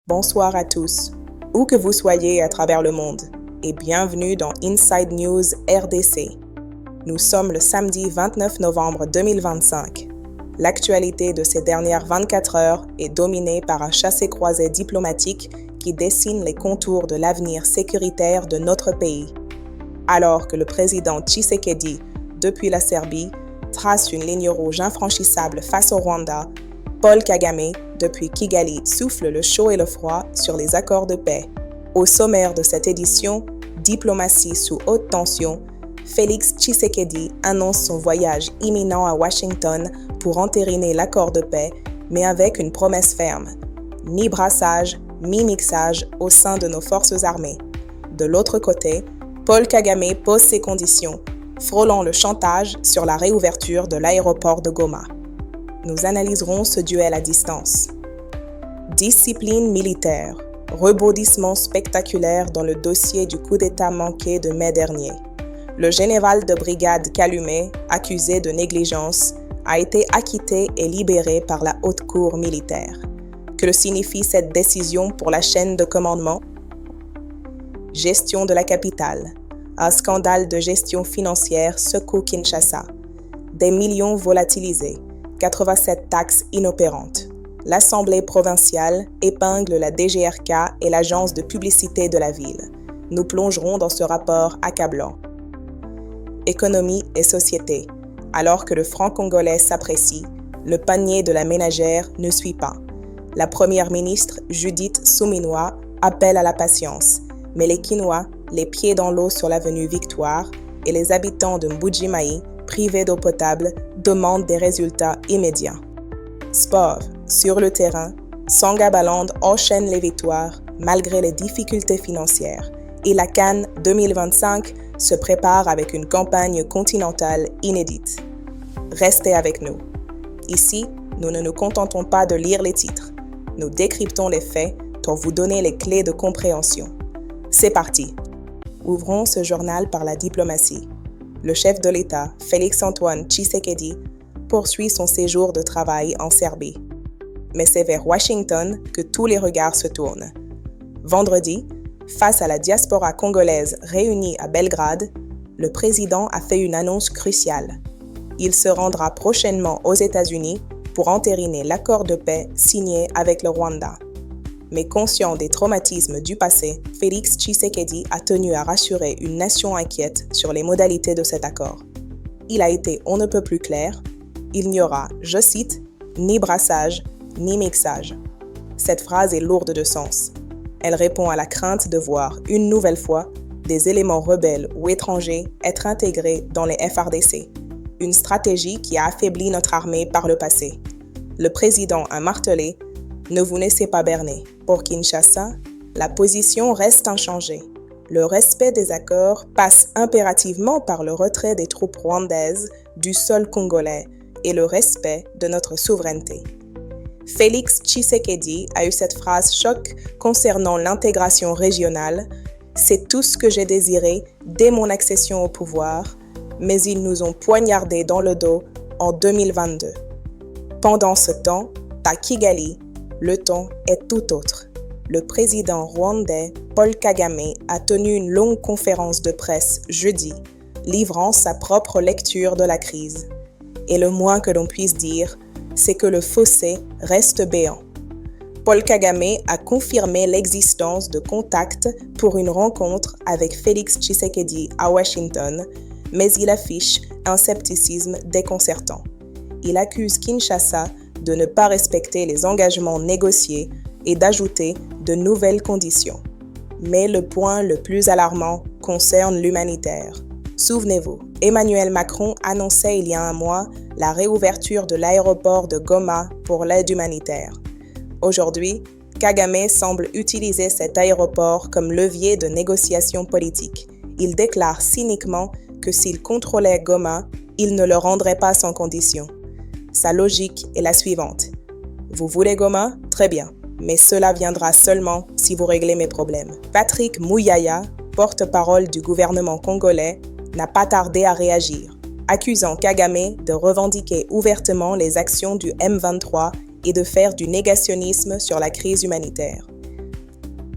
Bonsoir à tous, où que vous soyez à travers le monde, et bienvenue dans Inside News RDC. Nous sommes le samedi 29 novembre 2025. L'actualité de ces dernières 24 heures est dominée par un chassé-croisé diplomatique qui dessine les contours de l'avenir sécuritaire de notre pays. Alors que le président Tshisekedi, depuis la Serbie, trace une ligne rouge infranchissable face au Rwanda, Paul Kagame, depuis Kigali, souffle le chaud et le froid sur les accords de paix. Au sommaire de cette édition, Diplomatie sous haute tension, Félix Tshisekedi annonce son voyage imminent à Washington pour entériner l'accord de paix, mais avec une promesse ferme. Ni brassage, ni mixage au sein de nos forces armées. De l'autre côté, Paul Kagame pose ses conditions, frôlant le chantage sur la réouverture de l'aéroport de Goma. Nous analyserons ce duel à distance. Discipline militaire, rebondissement spectaculaire dans le dossier du coup d'État manqué de mai dernier. Le général de brigade Kalume, accusé de négligence, a été acquitté et libéré par la haute cour militaire. Que signifie cette décision pour la chaîne de commandement? Gestion de la capitale. Un scandale de gestion financière secoue Kinshasa. Des millions volatilisés. 87 taxes inopérantes. L'Assemblée provinciale épingle la DGRK et l'agence de publicité de la ville. Nous plongerons dans ce rapport accablant. Économie et société. Alors que le franc congolais s'apprécie, le panier de la ménagère ne suit pas. La première ministre Judith Suminwa appelle à la patience, mais les Kinois, les pieds dans l'eau sur l'avenue Victoire, et les habitants de Mbuji-Mayi, privés d'eau potable, demandent des résultats immédiats. Sport. Sur le terrain, Sangabaland enchaîne les victoires malgré les difficultés financières et la CAN 2025 se prépare avec une campagne continentale inédite. Restez avec nous. Ici, nous ne nous contentons pas de lire les titres. Nous décryptons les faits pour vous donner les clés de compréhension. C'est parti. Ouvrons ce journal par la diplomatie. Le chef de l'État, Félix-Antoine Tshisekedi, poursuit son séjour de travail en Serbie. Mais c'est vers Washington que tous les regards se tournent. Vendredi, face à la diaspora congolaise réunie à Belgrade, le président a fait une annonce cruciale. Il se rendra prochainement aux États-Unis pour entériner l'accord de paix signé avec le Rwanda. Mais conscient des traumatismes du passé, Félix Tshisekedi a tenu à rassurer une nation inquiète sur les modalités de cet accord. Il a été on ne peut plus clair. Il n'y aura, je cite, ni brassage, ni mixage. Cette phrase est lourde de sens. Elle répond à la crainte de voir, une nouvelle fois, des éléments rebelles ou étrangers être intégrés dans les FARDC. Une stratégie qui a affaibli notre armée par le passé. Le président a martelé « Ne vous laissez pas berner ». Pour Kinshasa, la position reste inchangée. Le respect des accords passe impérativement par le retrait des troupes rwandaises du sol congolais et le respect de notre souveraineté. Félix Tshisekedi a eu cette phrase choc concernant l'intégration régionale. C'est tout ce que j'ai désiré dès mon accession au pouvoir, mais ils nous ont poignardé dans le dos en 2022. Pendant ce temps, à Kigali, le ton est tout autre. Le président rwandais Paul Kagame a tenu une longue conférence de presse jeudi, livrant sa propre lecture de la crise. Et le moins que l'on puisse dire, c'est que le fossé reste béant. Paul Kagame a confirmé l'existence de contacts pour une rencontre avec Félix Tshisekedi à Washington, mais il affiche un scepticisme déconcertant. Il accuse Kinshasa de ne pas respecter les engagements négociés et d'ajouter de nouvelles conditions. Mais le point le plus alarmant concerne l'humanitaire. Souvenez-vous, Emmanuel Macron annonçait il y a un mois la réouverture de l'aéroport de Goma pour l'aide humanitaire. Aujourd'hui, Kagame semble utiliser cet aéroport comme levier de négociation politique. Il déclare cyniquement que s'il contrôlait Goma, il ne le rendrait pas sans condition. Sa logique est la suivante. Vous voulez Goma? Très bien, mais cela viendra seulement si vous réglez mes problèmes. Patrick Muyaya, porte-parole du gouvernement congolais, n'a pas tardé à réagir, accusant Kagame de revendiquer ouvertement les actions du M23 et de faire du négationnisme sur la crise humanitaire.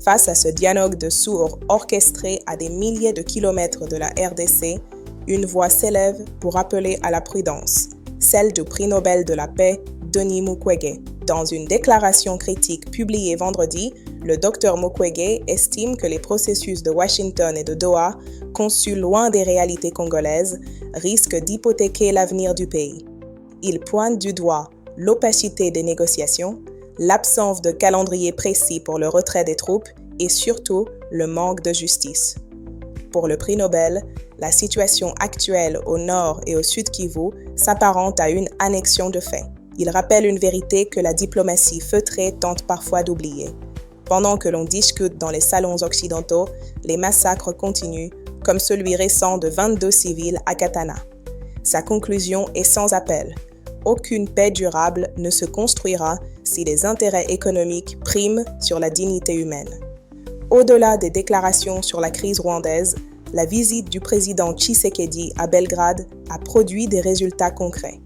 Face à ce dialogue de sourds orchestré à des milliers de kilomètres de la RDC, une voix s'élève pour appeler à la prudence, celle du prix Nobel de la paix, Denis Mukwege. Dans une déclaration critique publiée vendredi, le Dr Mukwege estime que les processus de Washington et de Doha, conçus loin des réalités congolaises, risquent d'hypothéquer l'avenir du pays. Il pointe du doigt l'opacité des négociations, l'absence de calendrier précis pour le retrait des troupes et surtout le manque de justice. Pour le prix Nobel, la situation actuelle au nord et au sud Kivu s'apparente à une annexion de fait. Il rappelle une vérité que la diplomatie feutrée tente parfois d'oublier. Pendant que l'on discute dans les salons occidentaux, les massacres continuent, comme celui récent de 22 civils à Katana. Sa conclusion est sans appel. Aucune paix durable ne se construira si les intérêts économiques priment sur la dignité humaine. Au-delà des déclarations sur la crise rwandaise, la visite du président Tshisekedi à Belgrade a produit des résultats concrets.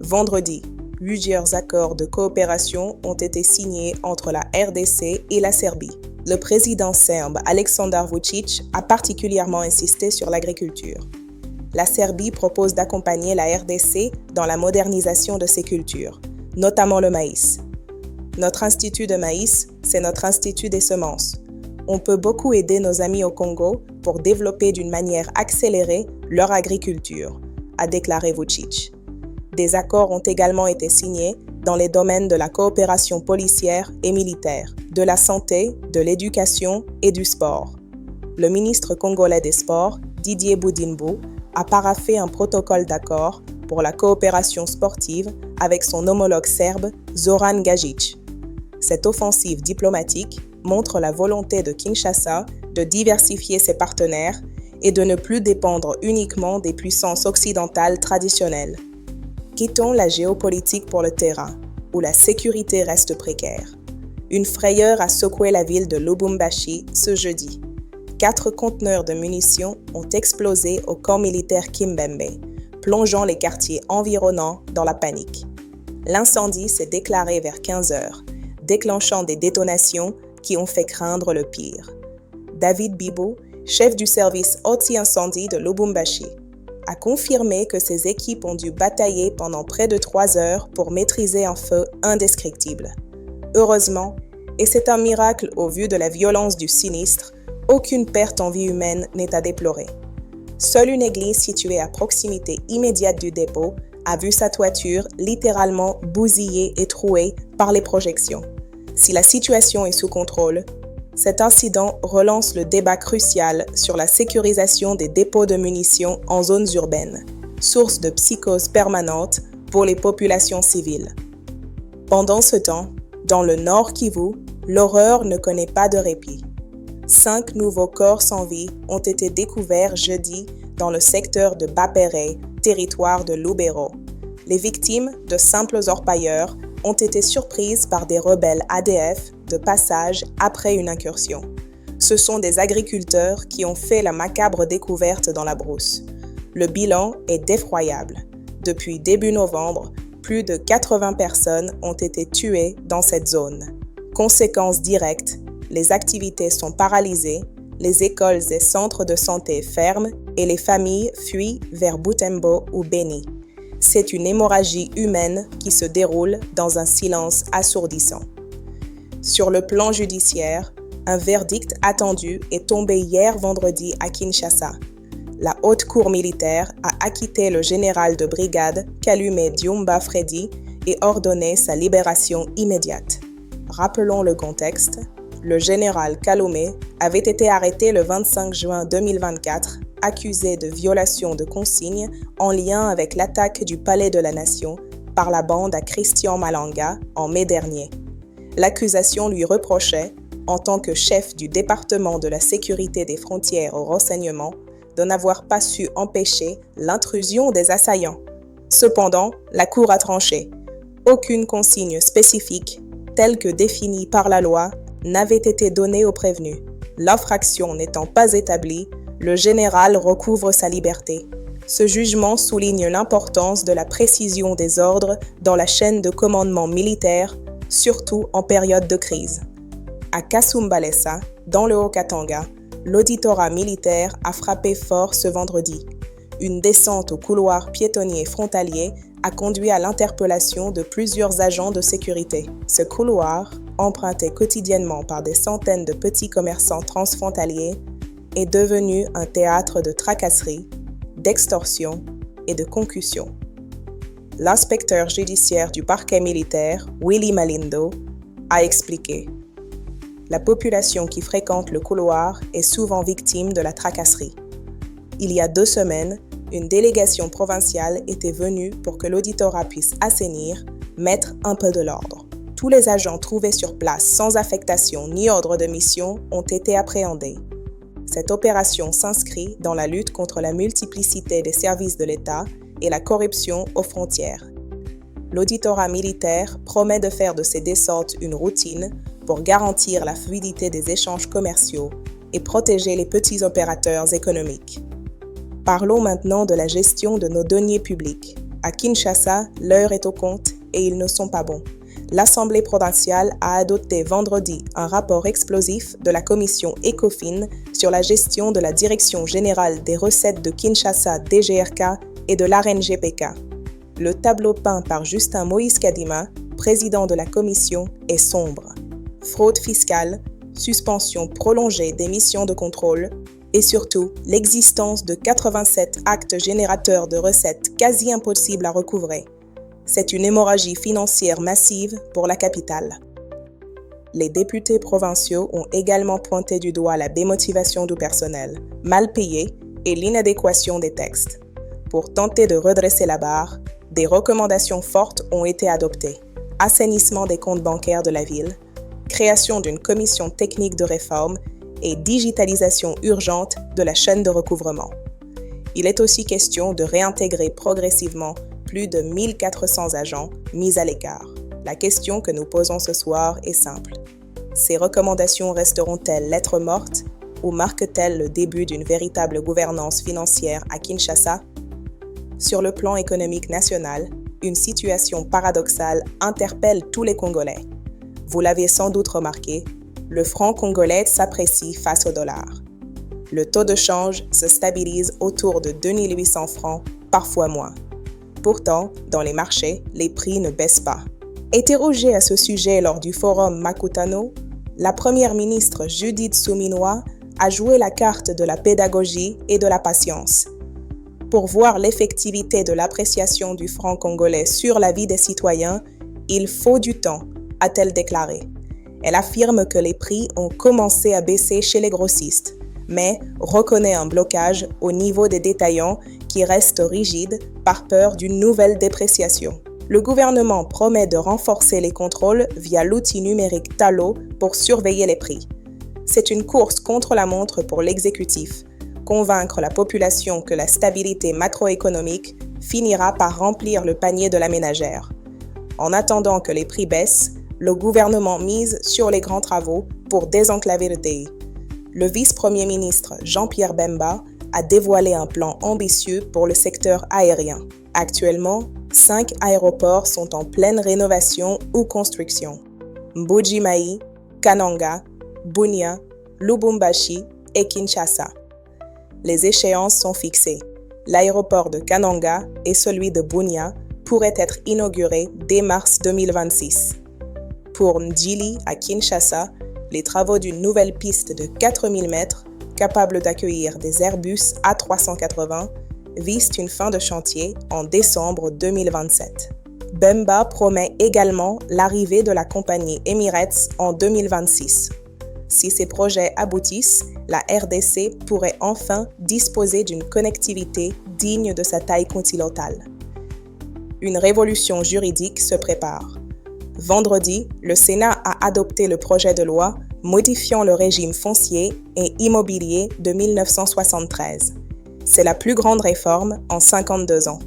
Vendredi, plusieurs accords de coopération ont été signés entre la RDC et la Serbie. Le président serbe Aleksandar Vučić a particulièrement insisté sur l'agriculture. La Serbie propose d'accompagner la RDC dans la modernisation de ses cultures, notamment le maïs. Notre institut de maïs, c'est notre institut des semences. On peut beaucoup aider nos amis au Congo pour développer d'une manière accélérée leur agriculture, a déclaré Vučić. Des accords ont également été signés dans les domaines de la coopération policière et militaire, de la santé, de l'éducation et du sport. Le ministre congolais des Sports, Didier Boudimbo, a paraphé un protocole d'accord pour la coopération sportive avec son homologue serbe Zoran Gajic. Cette offensive diplomatique montre la volonté de Kinshasa de diversifier ses partenaires et de ne plus dépendre uniquement des puissances occidentales traditionnelles. Quittons la géopolitique pour le terrain, où la sécurité reste précaire. Une frayeur a secoué la ville de Lubumbashi ce jeudi. 4 conteneurs de munitions ont explosé au camp militaire Kimbembe, plongeant les quartiers environnants dans la panique. L'incendie s'est déclaré vers 15 heures, déclenchant des détonations qui ont fait craindre le pire. David Bibo, chef du service anti-incendie de Lubumbashi, a confirmé que ses équipes ont dû batailler pendant près de 3 heures pour maîtriser un feu indescriptible. Heureusement, et c'est un miracle au vu de la violence du sinistre, aucune perte en vie humaine n'est à déplorer. Seule une église située à proximité immédiate du dépôt a vu sa toiture littéralement bousillée et trouée par les projections. Si la situation est sous contrôle, cet incident relance le débat crucial sur la sécurisation des dépôts de munitions en zones urbaines, source de psychose permanente pour les populations civiles. Pendant ce temps, dans le nord Kivu, l'horreur ne connaît pas de répit. 5 nouveaux corps sans vie ont été découverts jeudi dans le secteur de Bapere, territoire de Lubero. Les victimes, de simples orpailleurs, ont été surprises par des rebelles ADF de passage après une incursion. Ce sont des agriculteurs qui ont fait la macabre découverte dans la brousse. Le bilan est effroyable. Depuis début novembre, plus de 80 personnes ont été tuées dans cette zone. Conséquence directe, les activités sont paralysées, les écoles et centres de santé ferment et les familles fuient vers Butembo ou Beni. C'est une hémorragie humaine qui se déroule dans un silence assourdissant. Sur le plan judiciaire, un verdict attendu est tombé hier vendredi à Kinshasa. La haute cour militaire a acquitté le général de brigade Kalume Diumba Freddy et ordonné sa libération immédiate. Rappelons le contexte. Le général Kalume avait été arrêté le 25 juin 2024, accusé de violation de consignes en lien avec l'attaque du Palais de la Nation par la bande à Christian Malanga en mai dernier. L'accusation lui reprochait, en tant que chef du département de la sécurité des frontières au renseignement, de n'avoir pas su empêcher l'intrusion des assaillants. Cependant, la Cour a tranché. Aucune consigne spécifique, telle que définie par la loi, n'avait été donnée aux prévenus. L'infraction n'étant pas établie, le général recouvre sa liberté. Ce jugement souligne l'importance de la précision des ordres dans la chaîne de commandement militaire, surtout en période de crise. À Kasumbalesa, Dans le Haut-Katanga, l'auditorat militaire a frappé fort ce vendredi. Une descente au couloir piétonnier frontalier a conduit à l'interpellation de plusieurs agents de sécurité. Ce couloir, emprunté quotidiennement par des centaines de petits commerçants transfrontaliers, est devenu un théâtre de tracasseries, d'extorsions et de concussions. L'inspecteur judiciaire du parquet militaire, Willie Malindo, a expliqué: la population qui fréquente le couloir est souvent victime de la tracasserie. Il y a 2 semaines, une délégation provinciale était venue pour que l'auditorat puisse assainir, mettre un peu de l'ordre. Tous les agents trouvés sur place sans affectation ni ordre de mission ont été appréhendés. Cette opération s'inscrit dans la lutte contre la multiplicité des services de l'État et la corruption aux frontières. L'auditorat militaire promet de faire de ces descentes une routine pour garantir la fluidité des échanges commerciaux et protéger les petits opérateurs économiques. Parlons maintenant de la gestion de nos deniers publics. À Kinshasa, l'heure est au compte et ils ne sont pas bons. L'Assemblée provinciale a adopté vendredi un rapport explosif de la commission ECOFIN sur la gestion de la Direction générale des recettes de Kinshasa DGRK et de l'ARENGPK. Le tableau peint par Justin Moïse Kadima, président de la commission, est sombre. Fraude fiscale, suspension prolongée des missions de contrôle et surtout l'existence de 87 actes générateurs de recettes quasi impossibles à recouvrer. C'est une hémorragie financière massive pour la capitale. Les députés provinciaux ont également pointé du doigt la démotivation du personnel, mal payé et l'inadéquation des textes. Pour tenter de redresser la barre, des recommandations fortes ont été adoptées. Assainissement des comptes bancaires de la ville, création d'une commission technique de réforme et digitalisation urgente de la chaîne de recouvrement. Il est aussi question de réintégrer progressivement plus de 1400 agents mis à l'écart. La question que nous posons ce soir est simple. Ces recommandations resteront-elles lettres mortes ou marquent-elles le début d'une véritable gouvernance financière à Kinshasa? Sur le plan économique national, une situation paradoxale interpelle tous les Congolais. Vous l'avez sans doute remarqué, le franc congolais s'apprécie face au dollar. Le taux de change se stabilise autour de 2800 francs, parfois moins. Pourtant, dans les marchés, les prix ne baissent pas. Interrogée à ce sujet lors du forum Makutano, la première ministre Judith Suminwa a joué la carte de la pédagogie et de la patience. Pour voir l'effectivité de l'appréciation du franc congolais sur la vie des citoyens, il faut du temps, a-t-elle déclaré. Elle affirme que les prix ont commencé à baisser chez les grossistes, mais reconnaît un blocage au niveau des détaillants qui reste rigide par peur d'une nouvelle dépréciation. Le gouvernement promet de renforcer les contrôles via l'outil numérique Talo pour surveiller les prix. C'est une course contre la montre pour l'exécutif. Convaincre la population que la stabilité macroéconomique finira par remplir le panier de la ménagère. En attendant que les prix baissent, le gouvernement mise sur les grands travaux pour désenclaver le pays. Le vice-premier ministre Jean-Pierre Bemba a dévoilé un plan ambitieux pour le secteur aérien. Actuellement, 5 aéroports sont en pleine rénovation ou construction. Mbuji-Mayi, Kananga, Bunia, Lubumbashi et Kinshasa. Les échéances sont fixées. L'aéroport de Kananga et celui de Bunia pourraient être inaugurés dès mars 2026. Pour Ndjili à Kinshasa, les travaux d'une nouvelle piste de 4000 mètres, capable d'accueillir des Airbus A380, visent une fin de chantier en décembre 2027. Bemba promet également l'arrivée de la compagnie Emirates en 2026. Si ces projets aboutissent, la RDC pourrait enfin disposer d'une connectivité digne de sa taille continentale. Une révolution juridique se prépare. Vendredi, le Sénat a adopté le projet de loi modifiant le régime foncier et immobilier de 1973. C'est la plus grande réforme en 52 ans.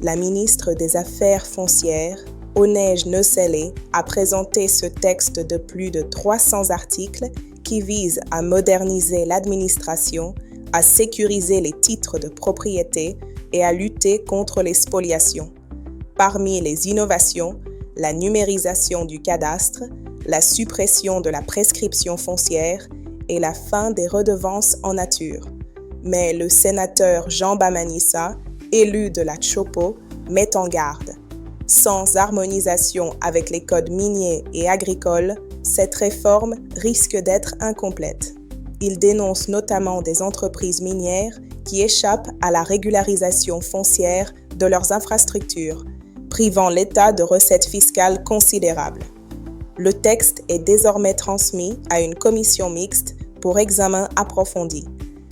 La ministre des Affaires foncières, Onej Nosele, a présenté ce texte de plus de 300 articles qui vise à moderniser l'administration, à sécuriser les titres de propriété et à lutter contre les spoliations. Parmi les innovations, la numérisation du cadastre, la suppression de la prescription foncière et la fin des redevances en nature. Mais le sénateur Jean Bamanissa, élu de la Chopo, met en garde. Sans harmonisation avec les codes miniers et agricoles, cette réforme risque d'être incomplète. Il dénonce notamment des entreprises minières qui échappent à la régularisation foncière de leurs infrastructures, privant l'État de recettes fiscales considérables. Le texte est désormais transmis à une commission mixte pour examen approfondi.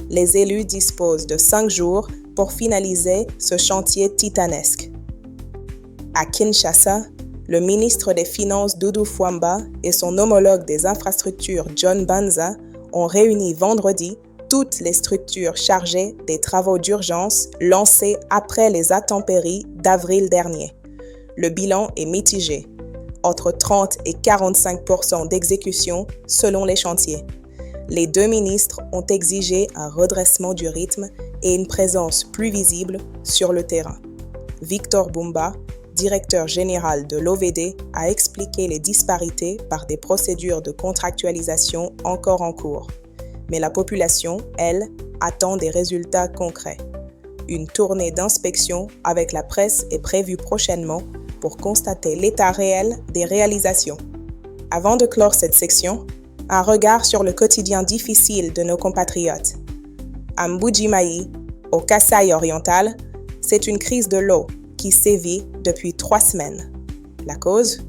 Les élus disposent de 5 jours pour finaliser ce chantier titanesque. À Kinshasa, le ministre des Finances Doudou Fwamba et son homologue des infrastructures John Banza ont réuni vendredi toutes les structures chargées des travaux d'urgence lancés après les intempéries d'avril dernier. Le bilan est mitigé, entre 30 et 45% d'exécution selon les chantiers. Les 2 ministres ont exigé un redressement du rythme et une présence plus visible sur le terrain. Victor Bumba, directeur général de l'OVD, a expliqué les disparités par des procédures de contractualisation encore en cours. Mais la population, elle, attend des résultats concrets. Une tournée d'inspection avec la presse est prévue prochainement pour constater l'état réel des réalisations. Avant de clore cette section, un regard sur le quotidien difficile de nos compatriotes. À Mbuji-Mayi, au Kasaï oriental, c'est une crise de l'eau qui sévit depuis 3 semaines. La cause?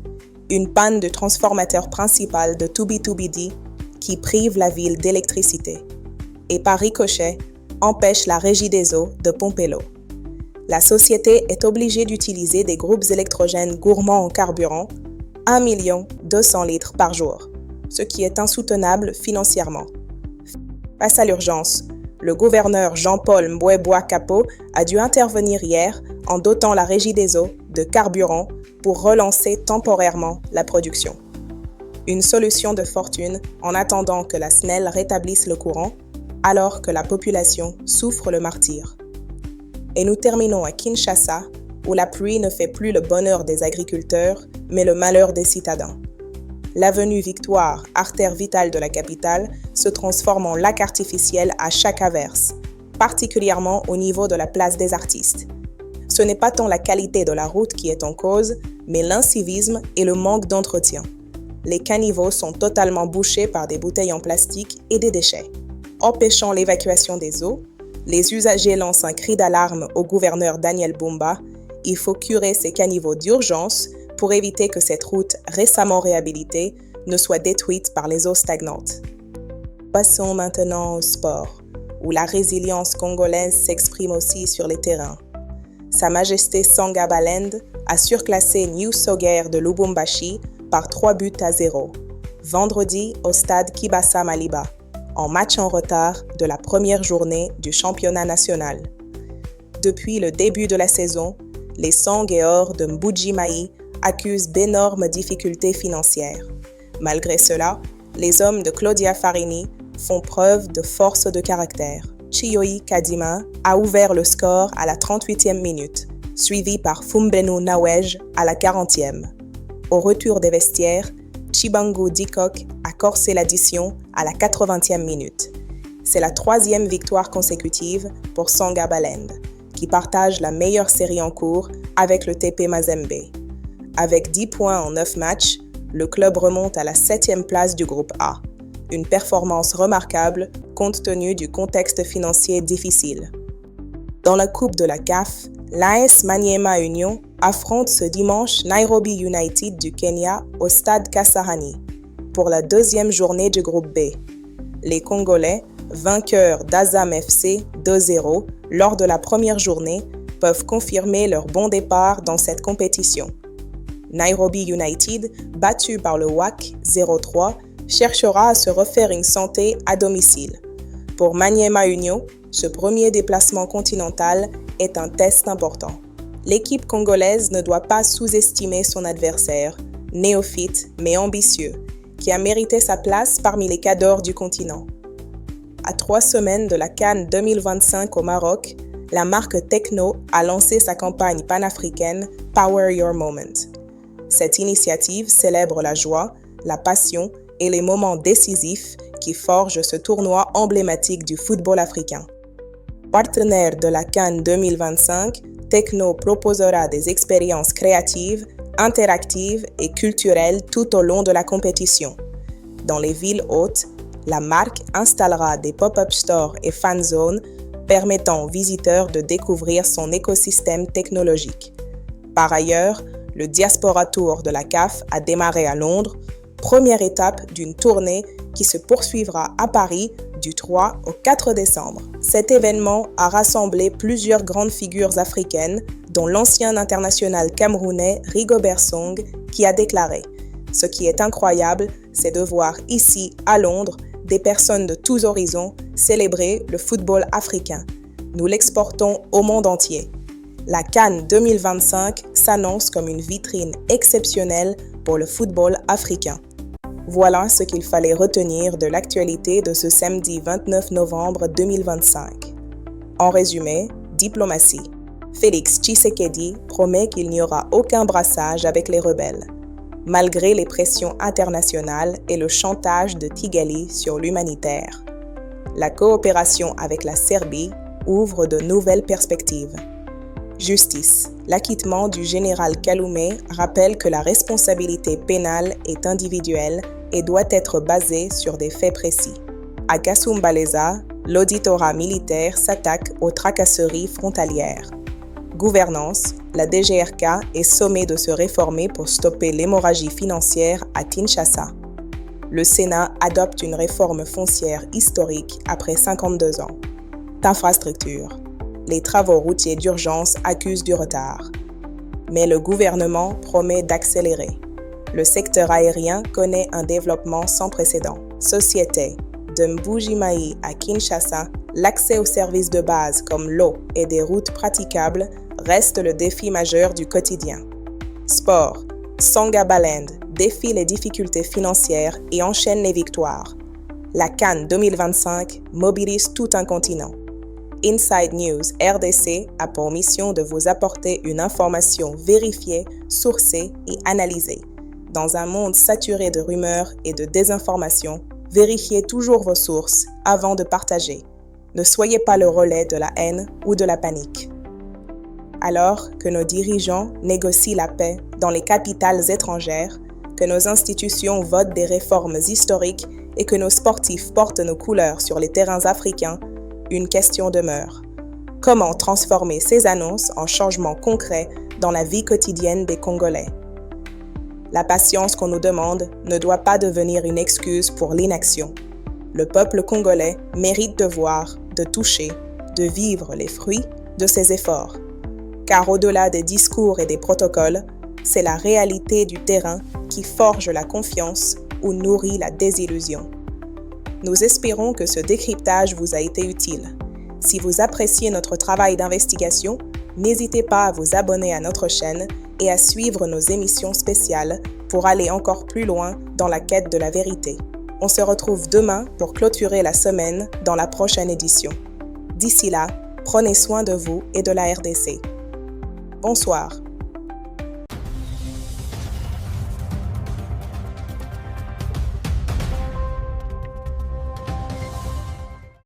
Une panne de transformateur principal de Tubi-Tubidi qui prive la ville d'électricité et par ricochet empêche la régie des eaux de pomper l'eau. La société est obligée d'utiliser des groupes électrogènes gourmands en carburant, 1 200 000 litres par jour, ce qui est insoutenable financièrement. Face à l'urgence, le gouverneur Jean-Paul Mbouébois-Capo a dû intervenir hier en dotant la régie des eaux de carburant pour relancer temporairement la production. Une solution de fortune en attendant que la SNEL rétablisse le courant, alors que la population souffre le martyre. Et nous terminons à Kinshasa, où la pluie ne fait plus le bonheur des agriculteurs, mais le malheur des citadins. L'avenue Victoire, artère vitale de la capitale, se transforme en lac artificiel à chaque averse, particulièrement au niveau de la place des artistes. Ce n'est pas tant la qualité de la route qui est en cause, mais l'incivisme et le manque d'entretien. Les caniveaux sont totalement bouchés par des bouteilles en plastique et des déchets. Empêchant l'évacuation des eaux, les usagers lancent un cri d'alarme au gouverneur Daniel Bumba. Il faut curer ces caniveaux d'urgence pour éviter que cette route récemment réhabilitée ne soit détruite par les eaux stagnantes. Passons maintenant au sport, où la résilience congolaise s'exprime aussi sur les terrains. Sa Majesté Sanga Balend a surclassé New Soger de Lubumbashi par 3-0, vendredi au stade Kibasa Maliba, en match en retard de la première journée du championnat national. Depuis le début de la saison, les Sanguéors de Mbuji-Mayi accusent d'énormes difficultés financières. Malgré cela, les hommes de Claudia Farini font preuve de force de caractère. Chiyoi Kadima a ouvert le score à la 38e minute, suivi par Fumbenu Nawej à la 40e. Au retour des vestiaires, Chibangu Dikok a corsé l'addition à la 80e minute. C'est la 3e victoire consécutive pour Sanga Balend, qui partage la meilleure série en cours avec le TP Mazembe. Avec 10 points en 9 matchs, le club remonte à la 7e place du groupe A. Une performance remarquable compte tenu du contexte financier difficile. Dans la Coupe de la CAF, l'AS Maniema Union affronte ce dimanche Nairobi United du Kenya au stade Kasarani pour la 2e journée du groupe B. Les Congolais, vainqueurs d'Azam FC 2-0 lors de la première journée, peuvent confirmer leur bon départ dans cette compétition. Nairobi United, battu par le WAC 0-3, cherchera à se refaire une santé à domicile. Pour Maniema Union, ce premier déplacement continental est un test important. L'équipe congolaise ne doit pas sous-estimer son adversaire, néophyte mais ambitieux, qui a mérité sa place parmi les cadors du continent. À 3 semaines de la CAN 2025 au Maroc, la marque Tecno a lancé sa campagne panafricaine Power Your Moment. Cette initiative célèbre la joie, la passion et les moments décisifs qui forgent ce tournoi emblématique du football africain. Partenaire de la CAN 2025, Tecno proposera des expériences créatives, interactives et culturelles tout au long de la compétition. Dans les villes hôtes, la marque installera des pop-up stores et fan zones permettant aux visiteurs de découvrir son écosystème technologique. Par ailleurs, le Diaspora Tour de la CAF a démarré à Londres, première étape d'une tournée qui se poursuivra à Paris du 3 au 4 décembre. Cet événement a rassemblé plusieurs grandes figures africaines, dont l'ancien international camerounais Rigobert Song, qui a déclaré « Ce qui est incroyable, c'est de voir ici, à Londres, des personnes de tous horizons célébrer le football africain. Nous l'exportons au monde entier. La CAN 2025 s'annonce comme une vitrine exceptionnelle pour le football africain. » Voilà ce qu'il fallait retenir de l'actualité de ce samedi 29 novembre 2025. En résumé, diplomatie. Félix Tshisekedi promet qu'il n'y aura aucun brassage avec les rebelles, malgré les pressions internationales et le chantage de Kigali sur l'humanitaire. La coopération avec la Serbie ouvre de nouvelles perspectives. Justice. L'acquittement du général Kaloumé rappelle que la responsabilité pénale est individuelle et doit être basée sur des faits précis. À Kasumbalesa, l'auditorat militaire s'attaque aux tracasseries frontalières. Gouvernance. La DGRK est sommée de se réformer pour stopper l'hémorragie financière à Kinshasa. Le Sénat adopte une réforme foncière historique après 52 ans. Infrastructure. Les travaux routiers d'urgence accusent du retard. Mais le gouvernement promet d'accélérer. Le secteur aérien connaît un développement sans précédent. Société. De Mbuji-Mayi à Kinshasa, l'accès aux services de base comme l'eau et des routes praticables reste le défi majeur du quotidien. Sport. Sangabaland défie les difficultés financières et enchaîne les victoires. La CAN 2025 mobilise tout un continent. Inside News RDC a pour mission de vous apporter une information vérifiée, sourcée et analysée. Dans un monde saturé de rumeurs et de désinformation, vérifiez toujours vos sources avant de partager. Ne soyez pas le relais de la haine ou de la panique. Alors que nos dirigeants négocient la paix dans les capitales étrangères, que nos institutions votent des réformes historiques et que nos sportifs portent nos couleurs sur les terrains africains, une question demeure. Comment transformer ces annonces en changements concrets dans la vie quotidienne des Congolais? La patience qu'on nous demande ne doit pas devenir une excuse pour l'inaction. Le peuple congolais mérite de voir, de toucher, de vivre les fruits de ses efforts. Car au-delà des discours et des protocoles, c'est la réalité du terrain qui forge la confiance ou nourrit la désillusion. Nous espérons que ce décryptage vous a été utile. Si vous appréciez notre travail d'investigation, n'hésitez pas à vous abonner à notre chaîne et à suivre nos émissions spéciales pour aller encore plus loin dans la quête de la vérité. On se retrouve demain pour clôturer la semaine dans la prochaine édition. D'ici là, prenez soin de vous et de la RDC. Bonsoir.